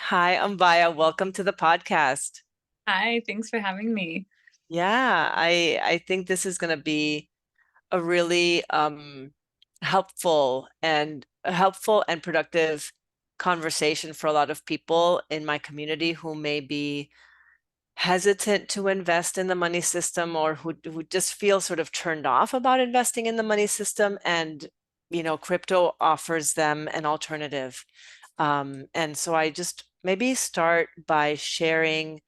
Hi, Ombiya. Welcome to the podcast. Hi, thanks for having me. Yeah, I think this is going to be a really helpful and productive conversation for a lot of people in my community who may be hesitant to invest in the money system or who just feel sort of turned off about investing in the money system. And, crypto offers them an alternative. And so I just maybe start by sharing.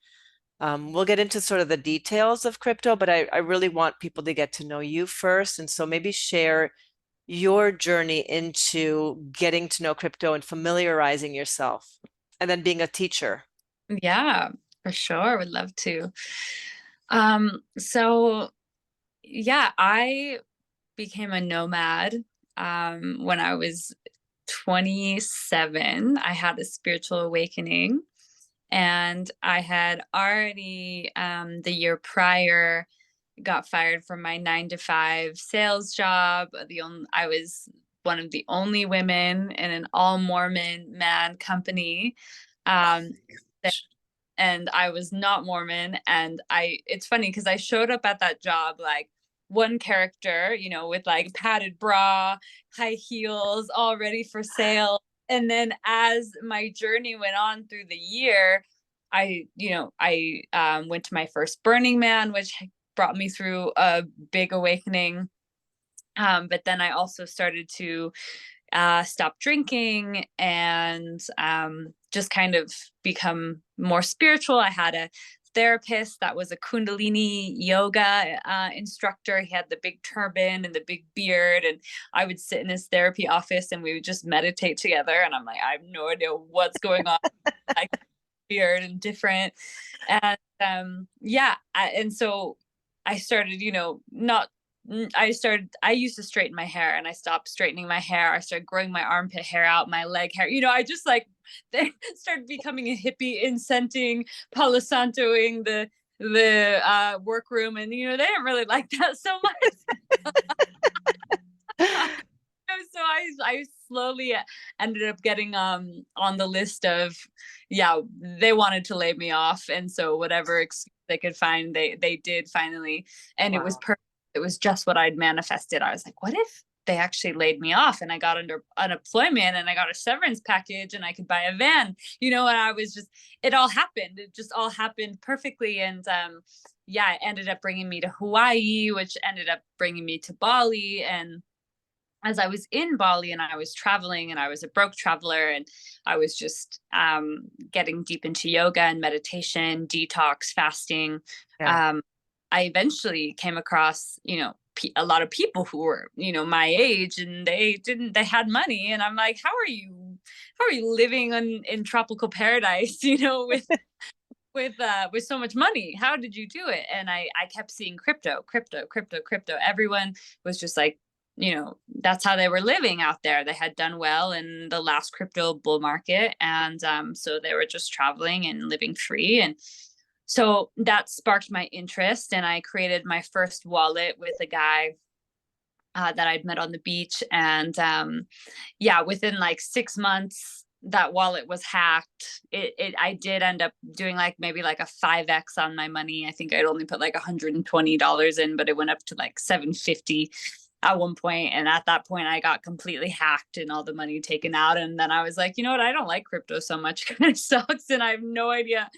We'll get into sort of the details of crypto, but I really want people to get to know you first. And so maybe share your journey into getting to know crypto and familiarizing yourself, and then being a teacher. Yeah, for sure. Would love to. So yeah, I became a nomad when I was 27. I had a spiritual awakening, and I had already the year prior got fired from my 9 to 5 sales job. I was one of the only women in an all Mormon man company. Um, and I was not Mormon. And it's funny because I showed up at that job like one character, with like padded bra, high heels, all ready for sale. And then as my journey went on through the year, I went to my first Burning Man, which brought me through a big awakening. But then I also started to stop drinking and just kind of become more spiritual. I had a therapist that was a Kundalini yoga instructor. He had the big turban and the big beard, and I would sit in his therapy office and we would just meditate together. And I'm like, I have no idea what's going on. Like weird and different, and and so I started, not I used to straighten my hair and I stopped straightening my hair. I started growing my armpit hair out, my leg hair. I just like they started becoming a hippie, incenting, Palo Santoing the workroom, and they didn't really like that so much. So I slowly ended up getting on the list of, yeah, they wanted to lay me off, and so whatever excuse they could find, they did finally, and it was Wow. perfect. It was just what I'd manifested. I was like, what if they actually laid me off and I got under unemployment and I got a severance package and I could buy a van, and I was just, it all happened. It just all happened perfectly. And yeah, it ended up bringing me to Hawaii, which ended up bringing me to Bali. And as I was in Bali and I was traveling and I was a broke traveler and I was just getting deep into yoga and meditation, detox, fasting, Yeah. um, I eventually came across, a lot of people who were, my age, and they had money. And I'm like, how are you living in tropical paradise, with so much money? How did you do it? And I kept seeing crypto, crypto, crypto, crypto. Everyone was just like, that's how they were living out there. They had done well in the last crypto bull market, and so they were just traveling and living free. And so that sparked my interest, and I created my first wallet with a guy that I'd met on the beach. And yeah, within like 6 months, that wallet was hacked. I did end up doing like maybe like a 5x on my money. I think I'd only put like $120 in, but it went up to like 750 at one point. And at that point, I got completely hacked and all the money taken out. And then I was like, you know what? I don't like crypto so much. It kind of sucks. And I have no idea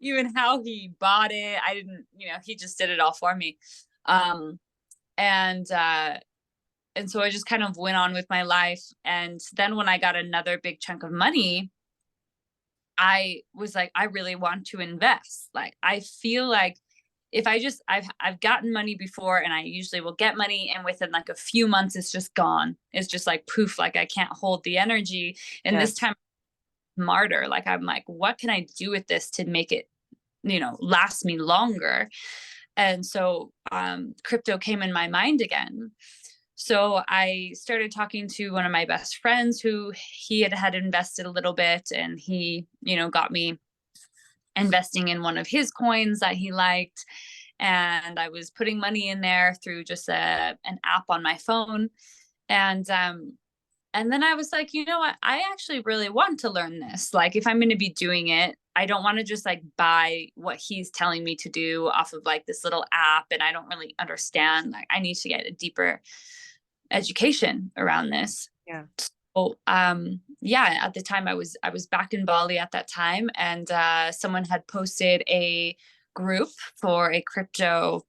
even how he bought it. I didn't, he just did it all for me. Um, and so I just kind of went on with my life. And then when I got another big chunk of money, I was like, I really want to invest. Like, I feel like if I've gotten money before, and I usually will get money, and within like a few months it's just gone. It's just like poof, like I can't hold the energy. And this Yes. time, smarter. Like, I'm like, what can I do with this to make it, last me longer? And so crypto came in my mind again. So I started talking to one of my best friends who he had invested a little bit, and he, got me investing in one of his coins that he liked. And I was putting money in there through just an app on my phone. And And then I was like, you know what? I actually really want to learn this. Like, if I'm going to be doing it, I don't want to just like buy what he's telling me to do off of like this little app. And I don't really understand. Like, I need to get a deeper education around this. Yeah. Oh, yeah, at the time I was back in Bali at that time, and someone had posted a group for a crypto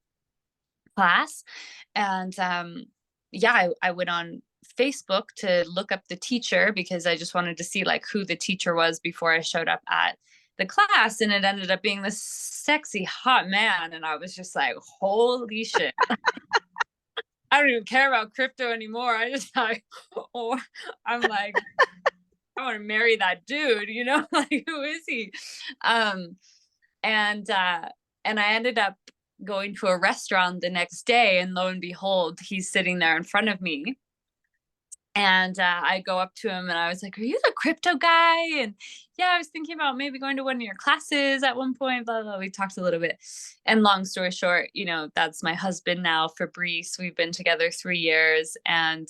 class. And yeah, I went on Facebook to look up the teacher because I just wanted to see like who the teacher was before I showed up at the class, and it ended up being this sexy hot man, and I was just like, holy shit. I don't even care about crypto anymore. I just like, oh, I'm like, I want to marry that dude, you know, like who is he? Um, and I ended up going to a restaurant the next day, and lo and behold, he's sitting there in front of me. And I go up to him and I was like, "Are you the crypto guy?" And yeah, I was thinking about maybe going to one of your classes at one point. Blah blah. We talked a little bit, and long story short, you know, that's my husband now, Fabrice. We've been together 3 years, and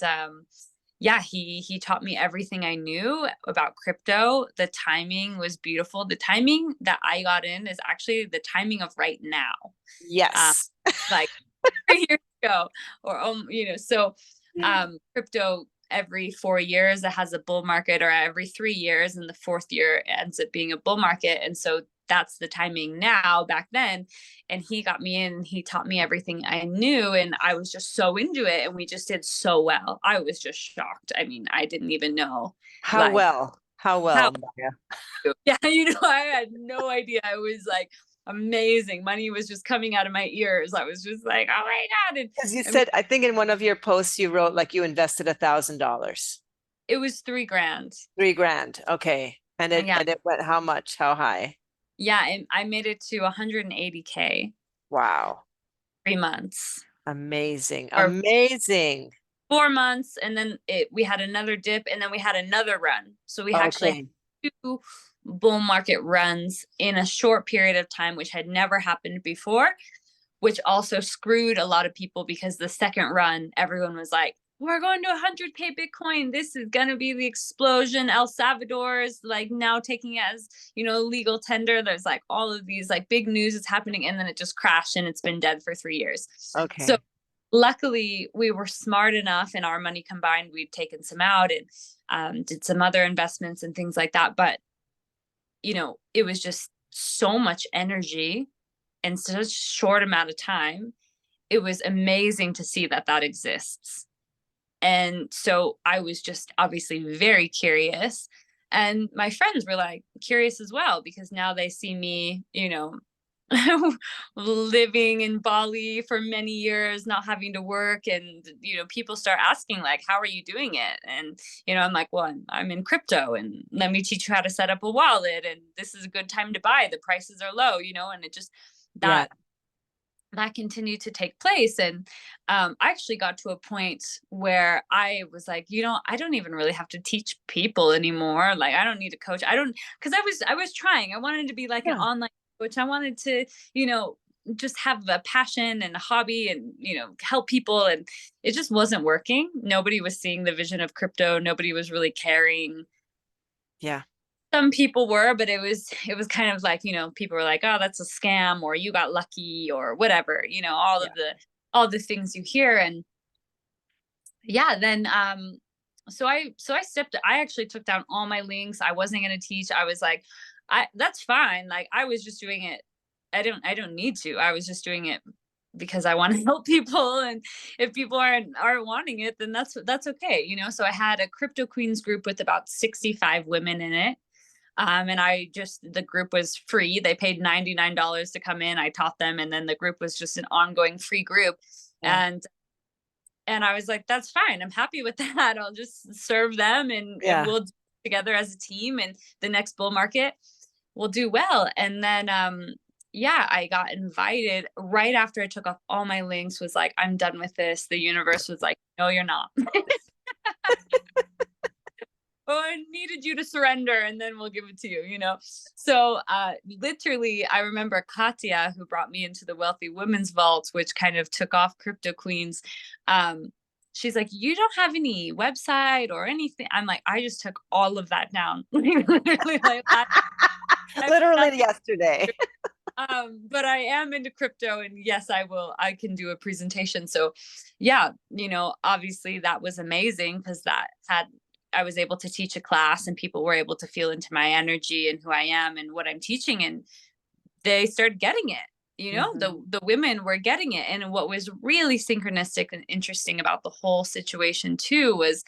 yeah, he taught me everything I knew about crypto. The timing was beautiful. The timing that I got in is actually the timing of right now, uh, Yes. like 3 years ago, or you know, so Mm. crypto every 4 years it has a bull market, or every 3 years, and the fourth year ends up being a bull market. And so that's the timing now. Back then, and he got me in, he taught me everything I knew, and I was just so into it, and we just did so well. I was just shocked. I mean, I didn't even know How like well? How how. well, Maya? Yeah, you know, I had no idea. I was like amazing. Money was just coming out of my ears. I was just like, oh my god. And Because you I mean, said, I think in one of your posts you wrote like you invested $1,000, it was 3 grand. 3 grand. Okay. And it Yeah. and it went how much? How high? Yeah, and I made it to 180K, Wow. 3 months Amazing. or Amazing. 4 months, and then we had another dip, and then we had another run. So we actually Okay. had two bull market runs in a short period of time, which had never happened before, which also screwed a lot of people because the second run, everyone was like, we're going to 100K Bitcoin. This is going to be the explosion. El Salvador is like now taking it as, you know, legal tender. There's like all of these like big news is happening. And then it just crashed, and it's been dead for 3 years. So Okay. luckily we were smart enough, and our money combined, we'd taken some out and did some other investments and things like that. But, you know, it was just so much energy in such a short amount of time. It was amazing to see that that exists. And so I was just obviously very curious. And my friends were like curious as well, because now they see me, you know, living in Bali for many years, not having to work. And, you know, people start asking, like, how are you doing it? And, you know, I'm like, well, I'm in crypto, and let me teach you how to set up a wallet. And this is a good time to buy. The prices are low, you know, and it just, Yeah. that continued to take place. And I actually got to a point where I was like, you know, I don't even really have to teach people anymore. Like, I don't need a coach. I don't, because I was trying. I wanted to be like an Yeah. online coach. I wanted to, you know, just have a passion and a hobby and, you know, help people. And it just wasn't working. Nobody was seeing the vision of crypto. Nobody was really caring. Yeah. Some people were, but it was kind of like, you know, people were like, oh, that's a scam, or you got lucky, or whatever, you know, Yeah. all the things you hear. And yeah, then I actually took down all my links. I wasn't going to teach. I was like, that's fine. Like, I was just doing it. I don't need to. I was just doing it because I want to help people. And if people aren't wanting it, then that's okay, you know. So I had a crypto queens group with about 65 women in it. And the group was free. They paid $99 to come in. I taught them. And then the group was just an ongoing free group. Yeah. And I was like, that's fine. I'm happy with that. I'll just serve them, and Yeah. we'll do it together as a team. And the next bull market will do well. And then, yeah, I got invited right after I took off all my links, was like, I'm done with this. The universe was like, no, you're not. Oh, I needed you to surrender, and then we'll give it to you, you know? So literally, I remember Katya, who brought me into the Wealthy Women's Vault, which kind of took off Crypto Queens. Um, she's like, you don't have any website or anything. I'm like, I just took all of that down. Literally, like, I Literally nothing. yesterday. But I am into crypto, and yes, I can do a presentation. So yeah, obviously that was amazing because I was able to teach a class and people were able to feel into my energy and who I am and what I'm teaching. And they started getting it. Mhm. The women were getting it. And what was really synchronistic and interesting about the whole situation too was,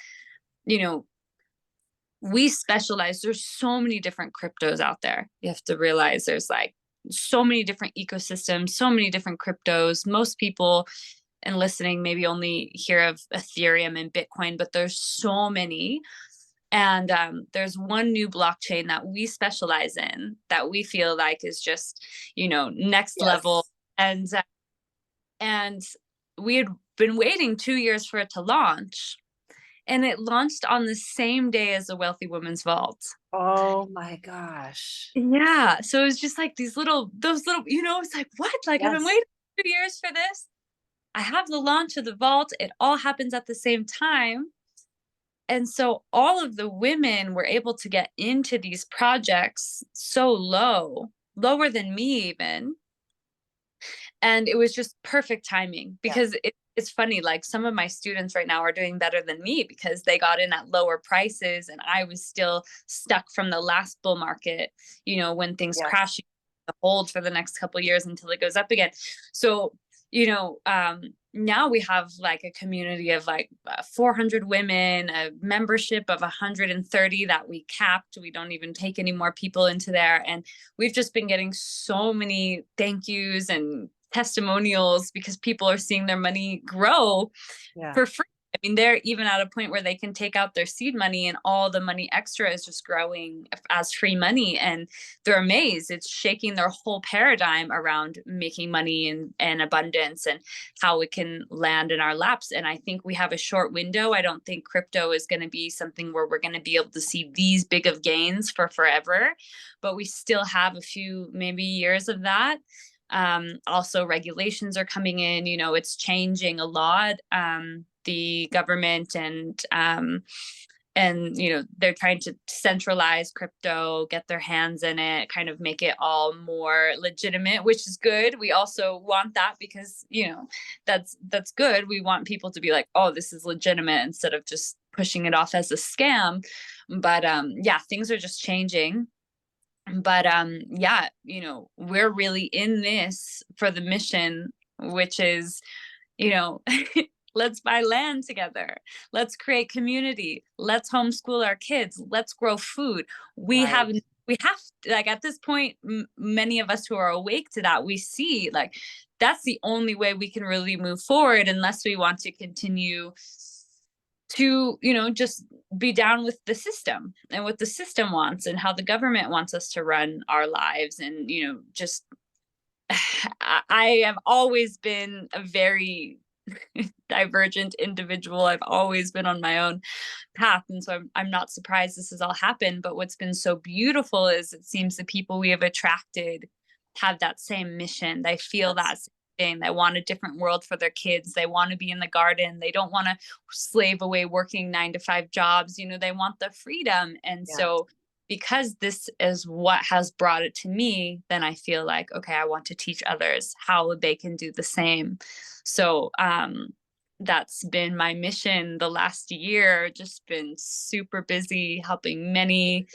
you know, we specialize. There's so many different cryptos out there. You have to realize there's like so many different ecosystems, so many different cryptos. Most people and listening maybe only hear of Ethereum and Bitcoin, but there's so many. And there's one new blockchain that we specialize in that we feel like is just, next level. Yes. And we had been waiting 2 years for it to launch. And it launched on the same day as the Wealthy Women's Vault. Oh my gosh. Yeah. So it was just like those little, it's like, what? Like, I've been Yes. waiting 2 years for this. I have the launch of the vault. It all happens at the same time. And so all of the women were able to get into these projects so lower than me even. And it was just perfect timing Yeah. because it's funny, like some of my students right now are doing better than me because they got in at lower prices and I was still stuck from the last bull market, when things Yes. crash, you hold for the next couple of years until it goes up again. So, now we have like a community of like 400 women, a membership of 130 that we capped. We don't even take any more people into there. And we've just been getting so many thank yous and testimonials because people are seeing their money grow Yeah. for free. I mean, they're even at a point where they can take out their seed money and all the money extra is just growing as free money. And they're amazed. It's shaking their whole paradigm around making money and abundance and how it can land in our laps. And I think we have a short window. I don't think crypto is going to be something where we're going to be able to see these big of gains for forever, but we still have a few, maybe years of that. Also regulations are coming in, it's changing a lot. The government and they're trying to centralize crypto, get their hands in it, kind of make it all more legitimate, which is good. We also want that because that's good. We want people to be like, oh, this is legitimate, instead of just pushing it off as a scam. But yeah, things are just changing. But yeah, we're really in this for the mission, which is, you know let's buy land together, let's create community, let's homeschool our kids, let's grow food. Right. We have, like, at this point, many of us who are awake to that, we see like that's the only way we can really move forward, unless we want to continue to just be down with the system and what the system wants and how the government wants us to run our lives. And just I have always been a very divergent individual. I've always been on my own path, and so I'm not surprised this has all happened. But what's been so beautiful is it seems the people we have attracted have that same mission. They feel Yes. that same thing. They want a different world for their kids. They want to be in the garden. They don't want to slave away working 9 to 5 jobs. They want the freedom. And Yes. so because this is what has brought it to me, then I feel like, okay, I want to teach others how they can do the same. So that's been my mission the last year. Just been super busy helping many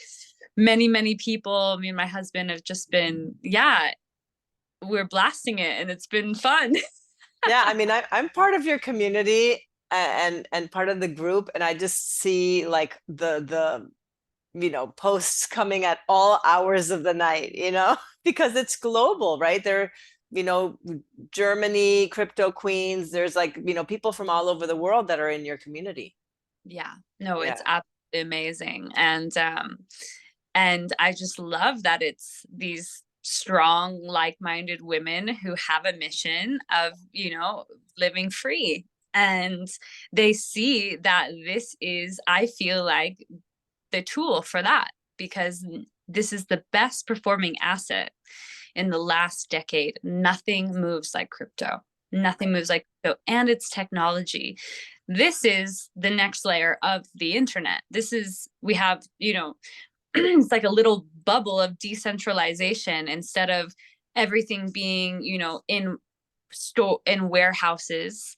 people. Me and my husband have just been, yeah, we're blasting it and it's been fun. Yeah, I mean, I'm part of your community and part of the group, and I just see like the posts coming at all hours of the night, because it's global, right? There, you know, Germany, crypto queens, there's like, people from all over the world that are in your community. Yeah, no, it's Yeah. absolutely amazing. And I just love that it's these strong, like-minded women who have a mission of, living free. And they see that this is, I feel like, the tool for that, because this is the best performing asset in the last decade. Nothing moves like crypto. Nothing moves like crypto, and it's technology. this is the next layer of the internet. We have, it's like a little bubble of decentralization instead of everything being, in warehouses,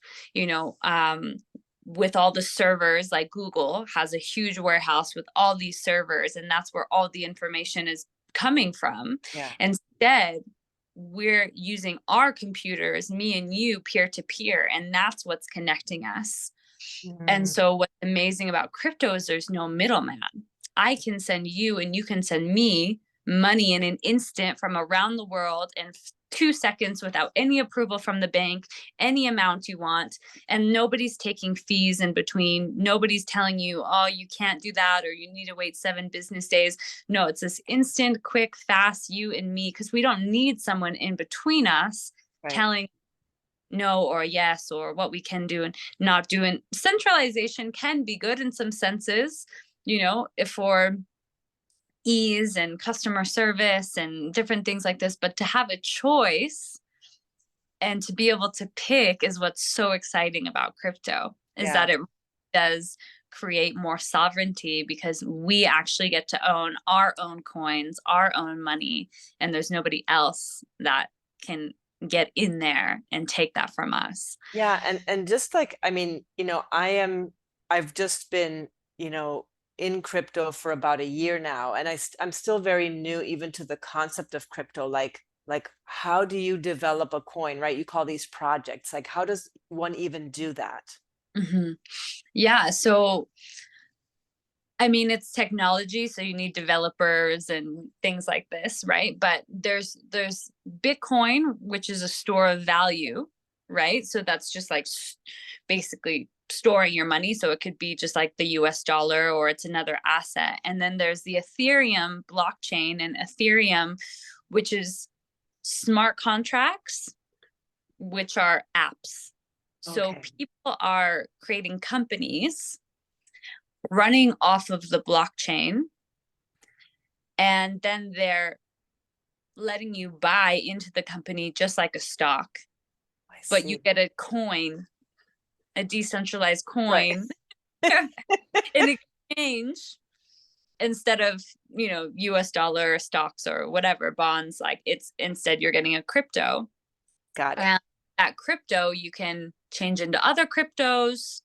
with all the servers. Like Google has a huge warehouse with all these servers, and that's where all the information is coming from. Yeah. Instead, we're using our computers, me and you, peer to peer, and that's what's connecting us. And so what's amazing about crypto is there's no middleman. I can send you and you can send me money in an instant from around the world in 2 seconds without any approval from the bank, any amount you want. And nobody's taking fees in between. Nobody's telling you, oh, you can't do that, or you need to wait 7 business days. No, it's this instant, quick, fast, you and me, because we don't need someone in between us telling no or yes or what we can do and not do. And centralization can be good in some senses, if for ease and customer service and different things like this, but to have a choice and to be able to pick is what's so exciting about crypto, is that it does create more sovereignty, because we actually get to own our own coins, our own money, and there's nobody else that can get in there and take that from us. Yeah. And just like, I mean, I've just been, in crypto for about a year now, and I'm still very new even to the concept of crypto. Like how do you develop a coin, right? You call these projects. Like, how does one even do that? Yeah. So, I mean, it's technology, so you need developers and things like this, right? But there's Bitcoin, which is a store of value, right? So that's just like basically storing your money. So it could be just like the US dollar, or it's another asset. And then there's the Ethereum blockchain, and Ethereum, which is smart contracts, which are apps. So people are creating companies running off of the blockchain, and then they're letting you buy into the company just like a stock, but you get a coin, a decentralized coin in exchange, instead of US dollar or stocks or whatever bonds. Like, it's instead you're getting a crypto. Got it. And that crypto you can change into other cryptos,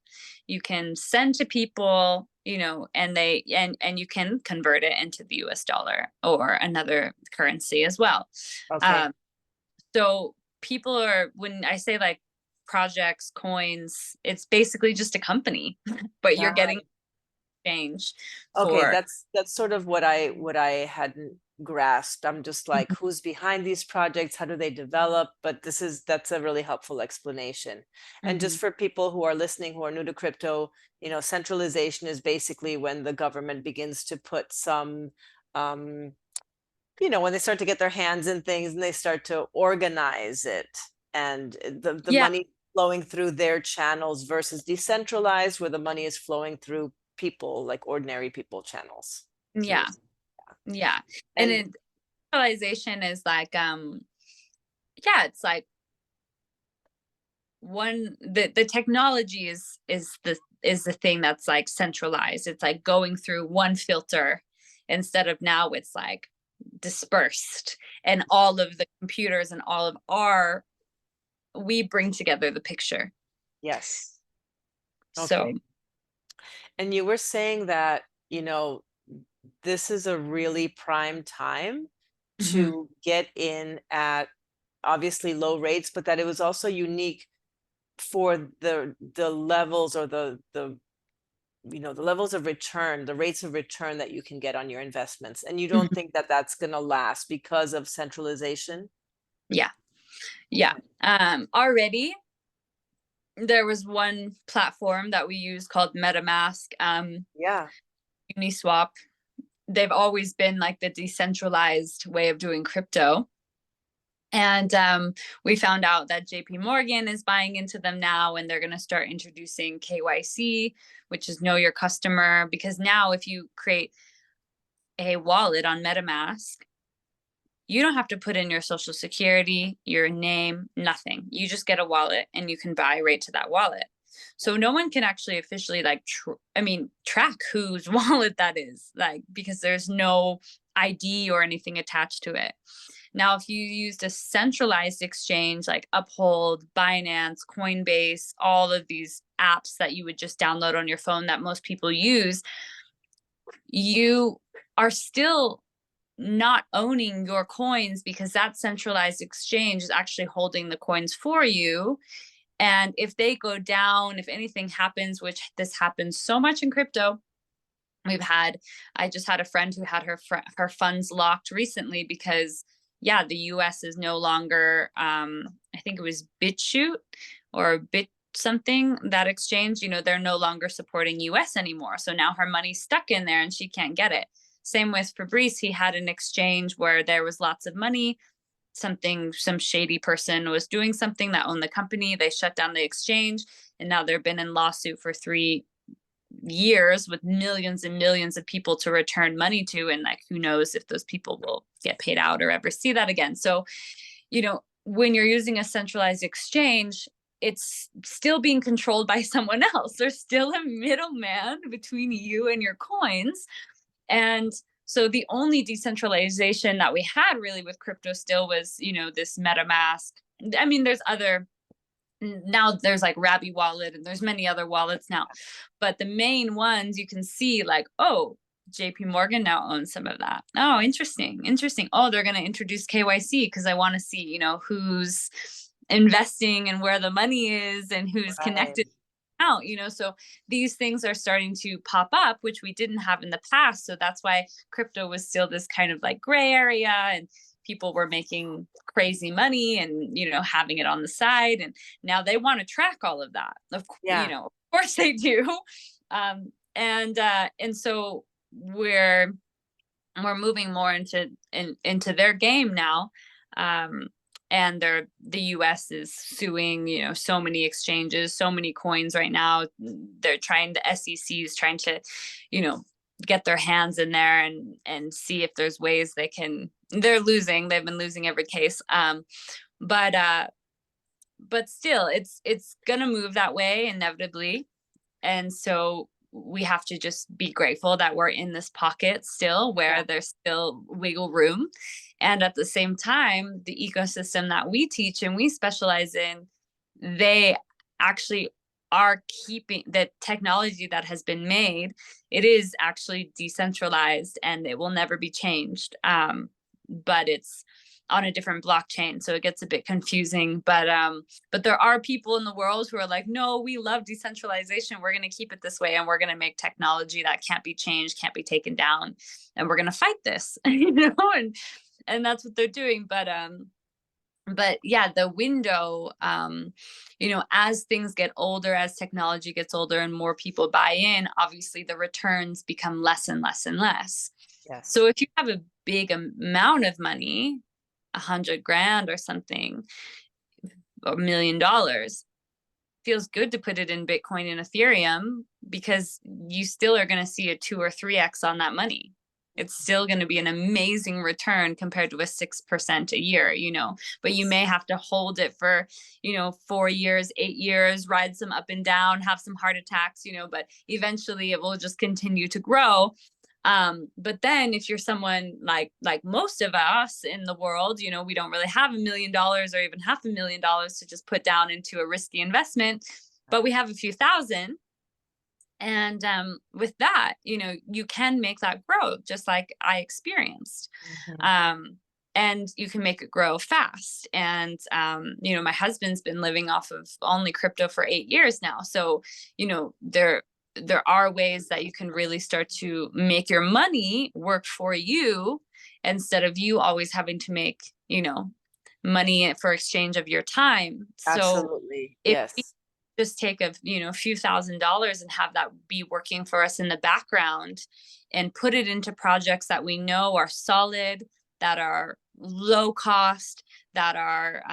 you can send to people, and you can convert it into the US dollar or another currency as well. So people are, when I say like projects, coins, it's basically just a company, but you're getting change. That's sort of what I hadn't grasped. I'm just like, who's behind these projects? How do they develop? But that's a really helpful explanation. And just for people who are listening who are new to crypto, centralization is basically when the government begins to put some when they start to get their hands in things and they start to organize it, and the money flowing through their channels, versus decentralized, where the money is flowing through people, like ordinary people channels. Yeah. And centralization is like it's like the technology is the thing that's like centralized. It's like going through one filter, instead of now it's like dispersed, and all of the computers and all of we bring together the picture. Yes. So, and you were saying that this is a really prime time to get in at obviously low rates, but that it was also unique for the levels, or the levels of return, the rates of return that you can get on your investments. And you don't think that that's going to last because of centralization? Already there was one platform that we use called MetaMask, Uniswap. They've always been like the decentralized way of doing crypto. And we found out that JP Morgan is buying into them now, and they're going to start introducing KYC, which is know your customer. Because now if you create a wallet on MetaMask, you don't have to put in your social security, your name, nothing. You just get a wallet and you can buy right to that wallet. So no one can actually officially like, track whose wallet that is, like, because there's no ID or anything attached to it. Now, if you used a centralized exchange like Uphold, Binance, Coinbase, all of these apps that you would just download on your phone that most people use, you are still not owning your coins, because that centralized exchange is actually holding the coins for you. And if they go down, if anything happens, which this happens so much in crypto, I just had a friend who had her funds locked recently because, yeah, the US is no longer, I think it was BitChute or Bit something, that exchange, they're no longer supporting US anymore. So now her money's stuck in there and she can't get it. Same with Fabrice. He had an exchange where there was lots of money. Some shady person was doing something that owned the company. They shut down the exchange, and now they've been in lawsuit for 3 years with millions and millions of people to return money to. And like, who knows if those people will get paid out or ever see that again. So, when you're using a centralized exchange, it's still being controlled by someone else. There's still a middleman between you and your coins. And so the only decentralization that we had really with crypto still was, this MetaMask. I mean, now there's like Rabby wallet and there's many other wallets now, but the main ones you can see, like, oh, JP Morgan now owns some of that. Oh, interesting. Oh, they're going to introduce KYC because I want to see, who's investing and where the money is and who's connected out, so these things are starting to pop up, which we didn't have in the past. So that's why crypto was still this kind of like gray area, and people were making crazy money and, having it on the side. And now they want to track all of that. Of course they do. And so we're moving more into their game now. And the US is suing, so many exchanges, so many coins right now. The SEC is trying to, get their hands in there and see if there's ways they're losing. They've been losing every case. But still, it's gonna move that way inevitably. And so we have to just be grateful that we're in this pocket still where there's still wiggle room. And at the same time, the ecosystem that we teach and we specialize in, they actually are keeping the technology that has been made. It is actually decentralized and it will never be changed. But it's on a different blockchain, so it gets a bit confusing. But there are people in the world who are like, no, we love decentralization. We're going to keep it this way, and we're going to make technology that can't be changed, can't be taken down, and we're going to fight this, and that's what they're doing. But yeah, the window, as things get older, as technology gets older and more people buy in, obviously the returns become less and less and less. Yes. So if you have a big amount of money, 100 grand or something, $1 million, feels good to put it in Bitcoin and Ethereum, because you still are going to see a 2 or 3x on that money. It's still going to be an amazing return compared to a 6% a year, but you may have to hold it for, 4 years, 8 years, ride some up and down, have some heart attacks, but eventually it will just continue to grow. But then if you're someone like most of us in the world, we don't really have $1 million or even $500,000 to just put down into a risky investment, but we have a few thousand. And with that, you can make that grow just like I experienced. And you can make it grow fast. And, my husband's been living off of only crypto for 8 years now. So, there are ways that you can really start to make your money work for you, instead of you always having to make, money for exchange of your time. Absolutely. So Yes. if we just take a few $1,000s and have that be working for us in the background, and put it into projects that we know are solid, that are low cost, that are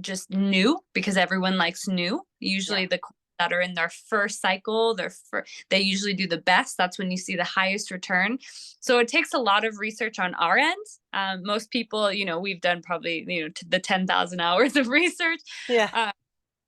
just new, because everyone likes new. Usually the that are in their first cycle, they usually do the best. That's when you see the highest return. So it takes a lot of research on our end. Most people, we've done probably, the 10,000 hours of research. Yeah.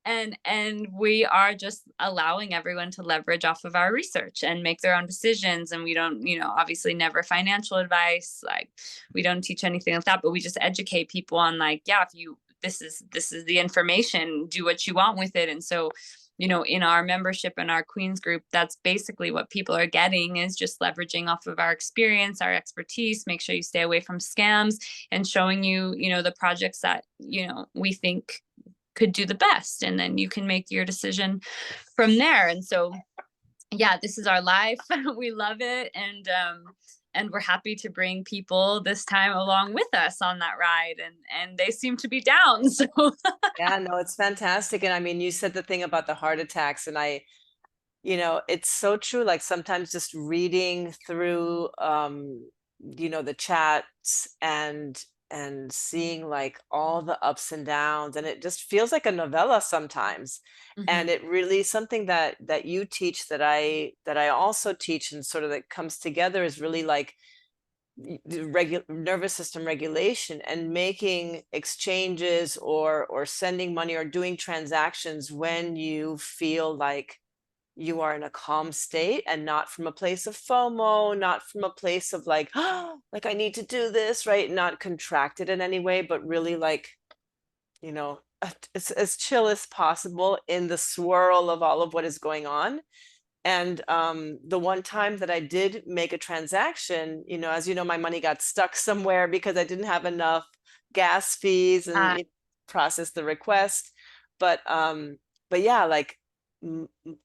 And we are just allowing everyone to leverage off of our research and make their own decisions. And we don't, obviously never financial advice, like we don't teach anything like that, but we just educate people on, like, yeah, if you this is the information, do what you want with it. And so, in our membership and our Queens group, that's basically what people are getting, is just leveraging off of our experience, our expertise. Make sure you stay away from scams, and showing you, the projects that, we think could do the best, and then you can make your decision from there. And so, yeah, this is our life. We love it, and we're happy to bring people this time along with us on that ride, and they seem to be down. So Yeah, no, it's fantastic. And I mean, you said the thing about the heart attacks, and it's so true. Like sometimes just reading through the chats and seeing like all the ups and downs, and it just feels like a novella sometimes. And Mhm. it really something that you teach, that I also teach, and sort of that comes together, is really like the nervous system regulation, and making exchanges or sending money or doing transactions when you feel like you are in a calm state, and not from a place of FOMO, not from a place of like, oh, like I need to do this, right? Not contracted in any way, but really like, it's as chill as possible in the swirl of all of what is going on. And the one time that I did make a transaction, as you know, my money got stuck somewhere because I didn't have enough gas fees and uh, process the request. But yeah, like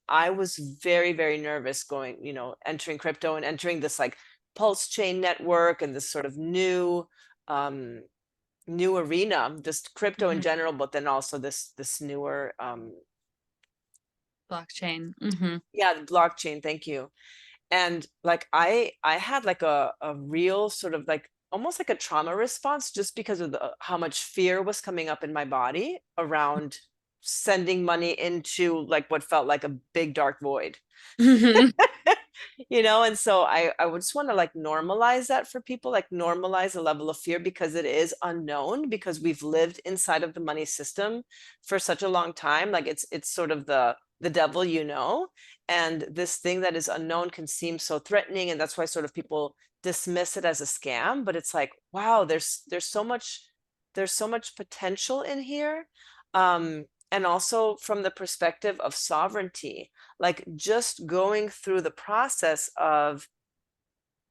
I was very, very nervous going, entering crypto and entering this like pulse chain network and this sort of um, new arena, just crypto in mhm. general, but then also this newer, Blockchain. Hmm. yeah, the blockchain. Thank you. And like I had like a real sort of like almost like a trauma response, just because of how much fear was coming up in my body around sending money into like what felt like a big dark void. Hmm. And so I would just want to like normalize that for people, like normalize the level of fear, because it is unknown, because we've lived inside of the money system for such a long time. Like it's sort of the devil, and this thing that is unknown can seem so threatening, and that's why sort of people dismiss it as a scam. But it's like, wow, there's so much potential in here. And also from the perspective of sovereignty, like just going through the process of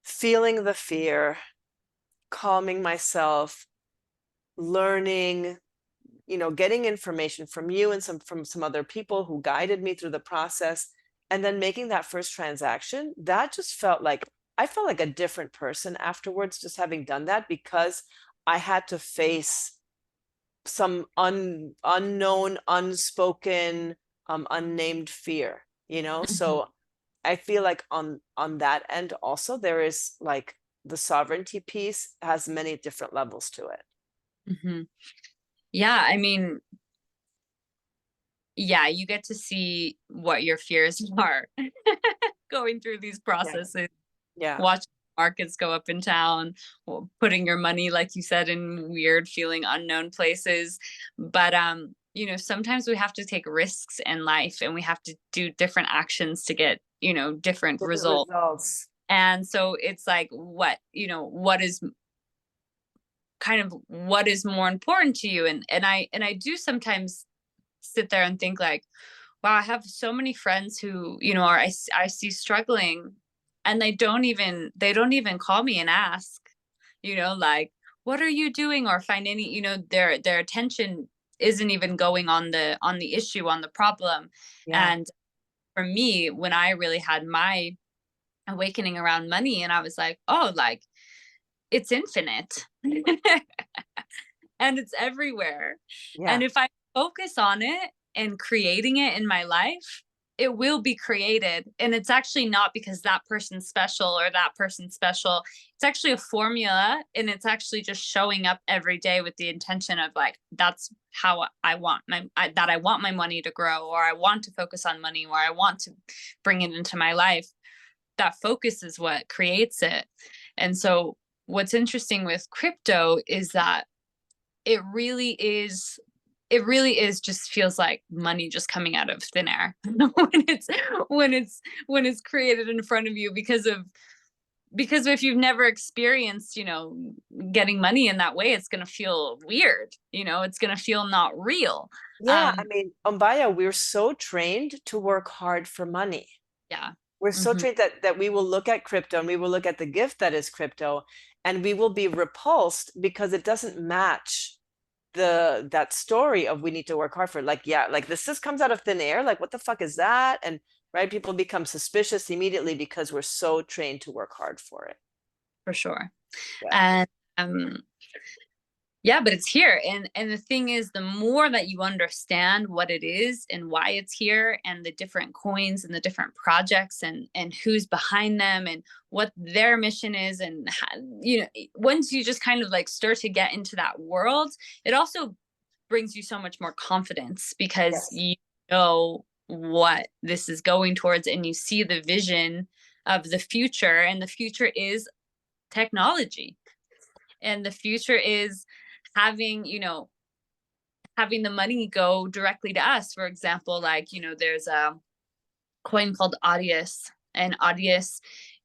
feeling the fear, calming myself, learning, getting information from you and from some other people who guided me through the process, and then making that first transaction. That just felt like I felt like a different person afterwards, just having done that, because I had to face some unknown, unspoken, unnamed fear, so I feel like on that end also, there is like the sovereignty piece has many different levels to it. Hmm. Yeah, I mean, yeah, you get to see what your fears are going through these Yeah. processes. Yeah. Watch markets go up and down, or putting your money, like you said, in weird feeling unknown places. But sometimes we have to take risks in life, and we have to do different actions to get, different Different results. results. And so it's like, what is more important to you? And I do sometimes sit there and think like, wow, I have so many friends who, I see struggling, and they don't even call me and ask, like, what are you doing, or find any, their attention isn't even going on the issue, on the problem. Yeah. And for me, when I really had my awakening around money, and I was like, oh, like, it's infinite. And it's everywhere. And Yeah. if I focus on it and creating it in my life, it will be created. And it's actually not because that person's special or that person's special. It's actually a formula, and it's actually just showing up every day with the intention of like, that's how I want my money to grow, or I want to focus on money, or I want to bring it into my life. That focus is what creates it. And so what's interesting with crypto is that it really is it really is just feels like money just coming out of thin air when it's created in front of you because if you've never experienced, getting money in that way, it's going to feel weird, it's going to feel not real. Yeah, I mean, Ombiya, we're so trained to work hard for money. Yeah. We're so Hmm. trained that we will look at crypto and we will look at the gift that is crypto, and we will be repulsed because it doesn't match that story of we need to work hard for it. Like, yeah, like this just comes out of thin air. Like, what the fuck is that? And right, people become suspicious immediately because we're so trained to work hard for it. For sure. Yeah. And yeah, but it's here. And the thing is, the more that you understand what it is and why it's here and the different coins and the different projects and who's behind them and what their mission is, and once you just kind of like start to get into that world, it also brings you so much more confidence because Yes. you know what this is going towards and you see the vision of the future, and the future is technology, and the future is having having the money go directly to us. For example, like there's a coin called Audius, and Audius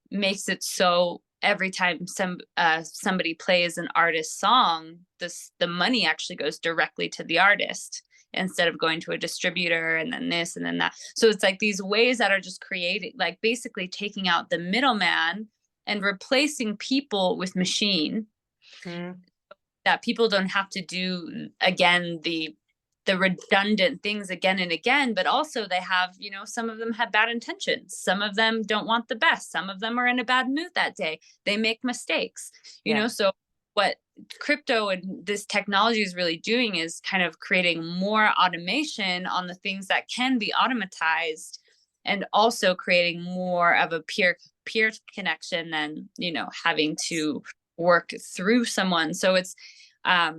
makes it so every time somebody plays an artist song, the money actually goes directly to the artist instead of going to a distributor and then this and then that. So it's like these ways that are just creating, like basically taking out the middleman and replacing people with machine, Mm, that people don't have to do again the redundant things again and again, but also they have, some of them have bad intentions, some of them don't want the best, some of them are in a bad mood that day, they make mistakes, yeah. so what crypto and this technology is really doing is kind of creating more automation on the things that can be automatized, and also creating more of a peer connection than having to work through someone. So it's I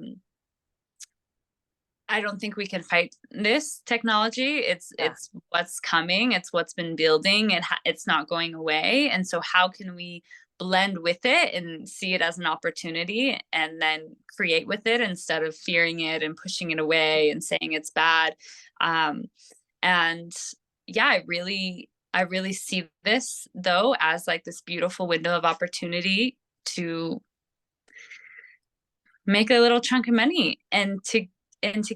don't think we can fight this technology. Yeah. It's what's coming. It's what's been building. It's not going away. And so, how can we blend with it and see it as an opportunity, and then create with it instead of fearing it and pushing it away and saying it's bad? And yeah, I really see this though as like this beautiful window of opportunity to make a little chunk of money and to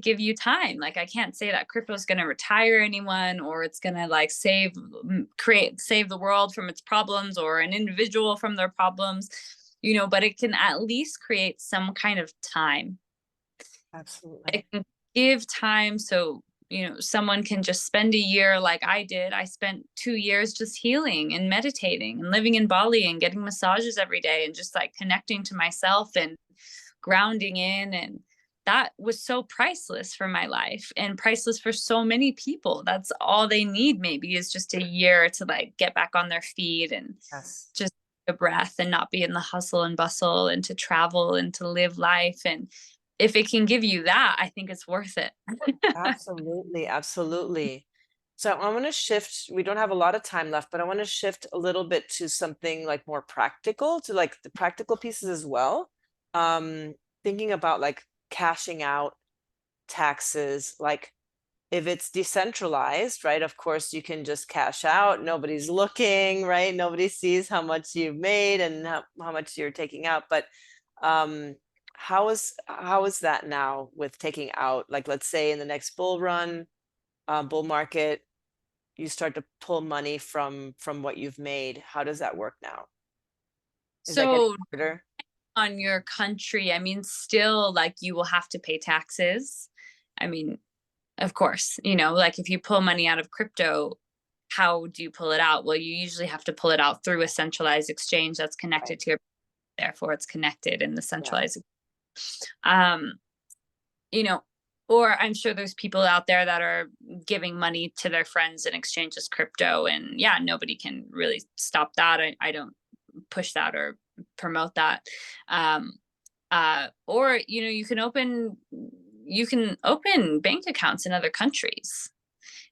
give you time. Like, I can't say that crypto is going to retire anyone, or it's going to like save the world from its problems, or an individual from their problems, but it can at least create some kind of time. Absolutely. It can give time, so someone can just spend a year like I did. I spent 2 years just healing and meditating and living in Bali and getting massages every day and just like connecting to myself and grounding in, and that was so priceless for my life and priceless for so many people. That's all they need, maybe, is just a year to like get back on their feet and Yes. just take a breath and not be in the hustle and bustle, and to travel and to live life. And if it can give you that, I think it's worth it. Absolutely. Absolutely. So I want to shift. We don't have a lot of time left, but I want to shift a little bit to something like more practical, to like the practical pieces as well. Um, Thinking about like cashing out taxes, like if it's decentralized, right? Of course, you can just cash out. Nobody's looking, right? Nobody sees how much you've made and how much you're taking out. But um, how is that now with taking out? Like, let's say in the next bull run, bull market, you start to pull money from what you've made. How does that work now? Is that getting So harder? on your country, I mean, still like you will have to pay taxes. I mean, of course, like if you pull money out of crypto, how do you pull it out? Well, you usually have to pull it out through a centralized exchange that's Right. connected to your, therefore it's connected in the Yeah. centralized. Um, you know, or I'm sure there's people out there that are giving money to their friends in exchange as crypto. And yeah, nobody can really stop that. I don't push that or promote that. Or you can open bank accounts in other countries.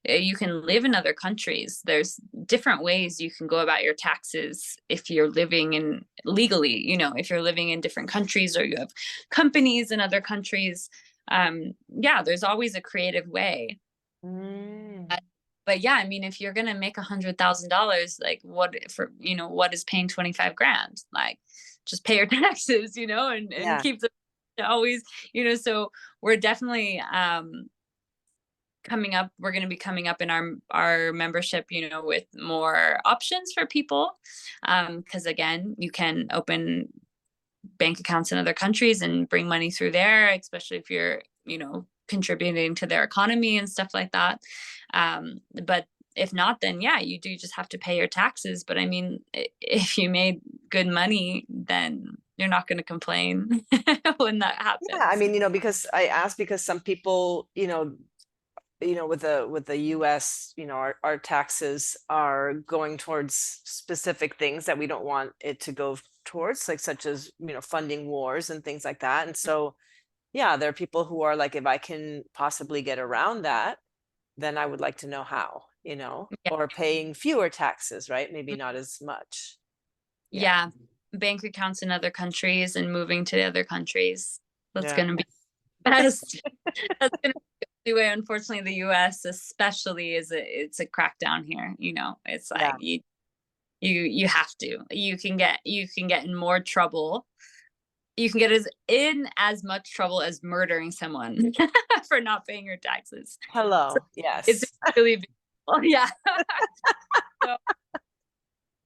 You can live in other countries. There's different ways you can go about your taxes if you're living in legally, if you're living in different countries or you have companies in other countries. yeah, there's always a creative way. Mm. But yeah, I mean, if you're gonna make $100,000, like what for, what is paying 25 grand? Like just pay your taxes, and Yeah. keep the always, so we're definitely we're going to be coming up in our membership, with more options for people. Because again, you can open bank accounts in other countries and bring money through there, especially if you're, contributing to their economy and stuff like that. But if not, then yeah, you do just have to pay your taxes. But I mean, if you made good money, then you're not going to complain when that Yeah, I happens. mean, because I asked because some people, with the US, our taxes are going towards specific things that we don't want it to go towards, like such as, funding wars and things like that. And so, yeah, there are people who are like, if I can possibly get around that, then I would like to know how, Yeah. or paying fewer taxes, right? Maybe not as much. Yeah. Yeah, bank accounts in other countries and moving to the other countries. That's Yeah. going to be best. That's going to be the only way. Unfortunately, the U.S. especially it's a crackdown here. It's Yeah. like you have to. You can get in more trouble. You can get in as much trouble as murdering someone for not paying your taxes. So Hello. it's Yes. really beautiful. Yeah. So,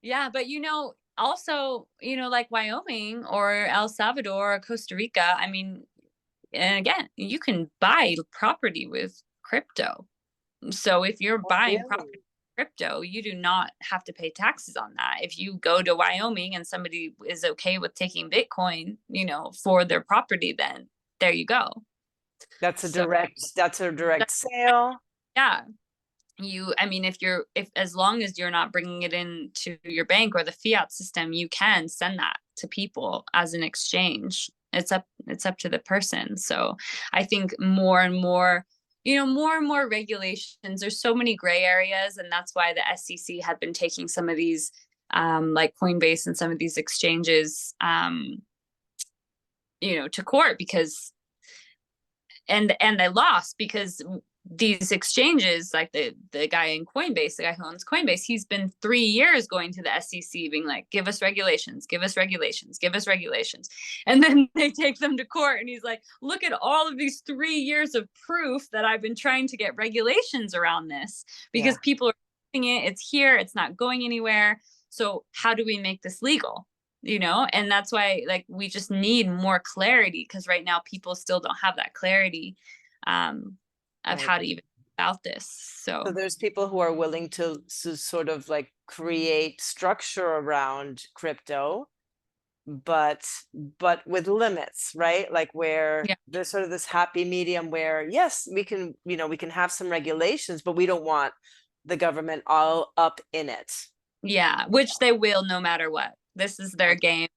yeah, but also, like Wyoming or El Salvador or Costa Rica, I mean, and again, you can buy property with crypto. So if you're Oh, buying really? property with crypto, you do not have to pay taxes on that. If you go to Wyoming and somebody is okay with taking Bitcoin, for their property, then there you go. So That's a direct sale. yeah, I mean, if as long as you're not bringing it into your bank or the fiat system, you can send that to people as an exchange. It's up to the person. So I think more and more, more and more regulations. There's so many gray areas, and that's why the SEC had been taking some of these, like Coinbase and some of these exchanges, to court, because and they lost because these exchanges, like the guy in Coinbase, the guy who owns Coinbase, he's been 3 years going to the SEC being like, give us regulations, give us regulations, give us regulations. And then they take them to court and he's like, look at all of these 3 years of proof that I've been trying to get regulations around this, because Yeah. people are doing it, it's here, it's not going anywhere. So how do we make this legal? And that's why, like, we just need more clarity, because right now people still don't have that clarity, of Right. how to even about this. So So there's people who are willing to sort of like create structure around crypto, but with limits, right? Like where yeah, there's sort of this happy medium where yes, we can have some regulations, but we don't want the government all up in it. yeah, which they will no matter what. This is their game.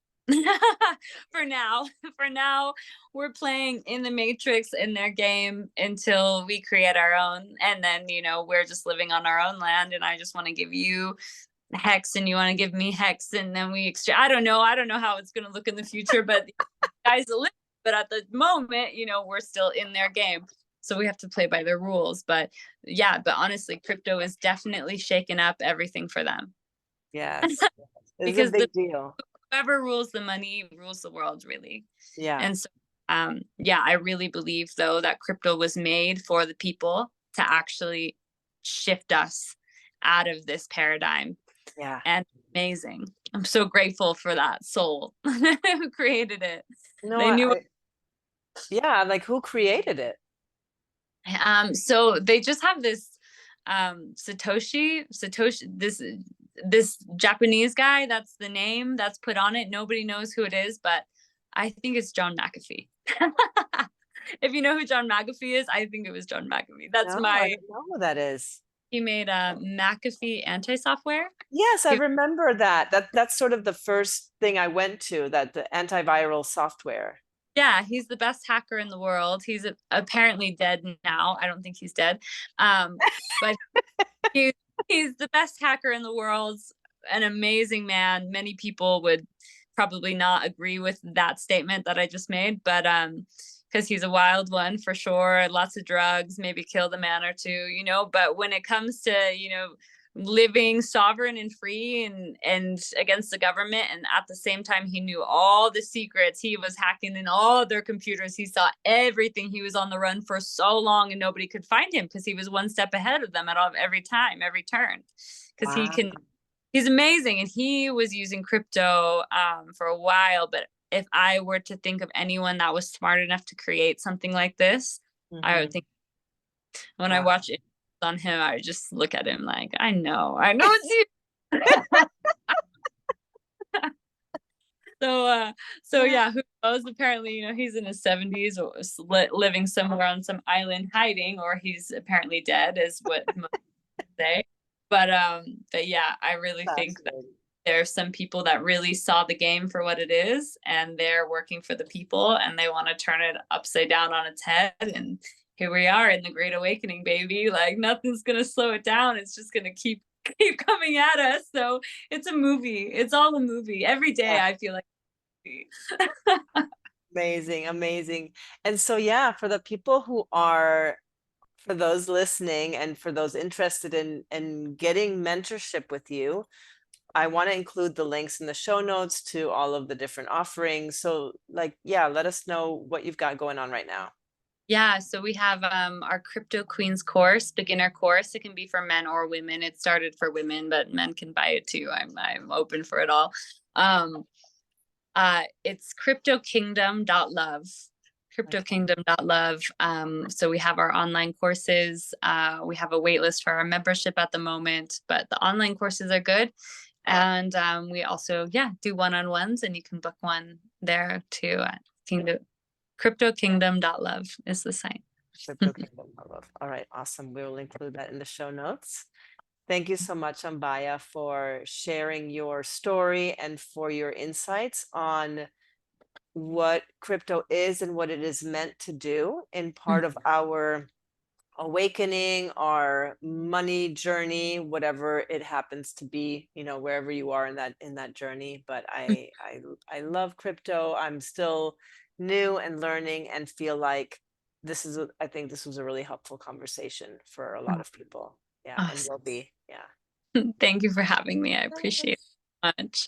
For now. For now, we're playing in the matrix in their game until we create our own, and then we're just living on our own land, and I just want to give you hex and you want to give me hex, and then we exchange. I don't know how it's going to look in the future, but guys live. But at the moment, we're still in their game, so we have to play by their rules. But yeah, but honestly, crypto is definitely shaken up everything for them, Yes. It's a because big deal. whoever rules the money rules the world, really. Yeah. And so yeah, I really believe though that crypto was made for the people to actually shift us out of this paradigm. Yeah. And amazing. I'm so grateful for that soul who created it. No, They knew. yeah, like who created it? So they just have this Satoshi, this Japanese guy. That's the name that's put on it. Nobody knows who it is, but I think it's John McAfee. If you know who John McAfee is, I think it was John McAfee. That's No, I my. don't know who that is. He made a McAfee anti-software. Yes, I remember that. That's sort of the first thing I went to, that the antiviral software. Yeah, he's the best hacker in the world. He's apparently dead now. I don't think he's dead. But he, he's the best hacker in the world, an amazing man. Many people would probably not agree with that statement that I just made, but because he's a wild one for sure. Lots of drugs, maybe killed a man or two, but when it comes to, living sovereign and free and against the government, and at the same time he knew all the secrets, he was hacking in all their computers, he saw everything, he was on the run for so long and nobody could find him because he was one step ahead of them at every time, every turn, because Wow. he's amazing, and he was using crypto for a while. But if I were to think of anyone that was smart enough to create something like this, I would think, when I Wow. watch it on him, I just look at him like, I know it's you. So yeah, who knows? Apparently, he's in his 70s or living somewhere on some island hiding, or he's apparently dead, is what most say. But yeah, I really think that there's some people that really saw the game for what it is, and they're working for the people, and they want to turn it upside down on its head. And here we are in the Great Awakening, baby. Like, nothing's gonna slow it down. It's just gonna keep coming at us. So it's a movie. It's all a movie. Every day Yeah. I feel like Amazing, amazing. And so, yeah, for the people for those listening and for those interested in getting mentorship with you, I want to include the links in the show notes to all of the different offerings. So, like, yeah, let us know what you've got going on right now. Yeah, so we have our Crypto Queens course, beginner course. It can be for men or women. It started for women, but men can buy it too. I'm open for it all. It's cryptokingdom.love. Cryptokingdom.love. So we have our online courses. We have a wait list for our membership at the moment, but the online courses are good. And we also, do one-on-ones, and you can book one there too at cryptokingdom.love is the site. Crypto Kingdom, I love. All right, awesome. We will include that in the show notes. Thank you so much, Ombiya, for sharing your story and for your insights on what crypto is and what it is meant to do in part of our awakening, our money journey, whatever it happens to be, wherever you are in that journey. But I love crypto. I'm still new and learning, and feel like I think this was a really helpful conversation for a lot of people. Yeah, and Awesome. will be. Yeah. Thank you for having me. I appreciate it so much.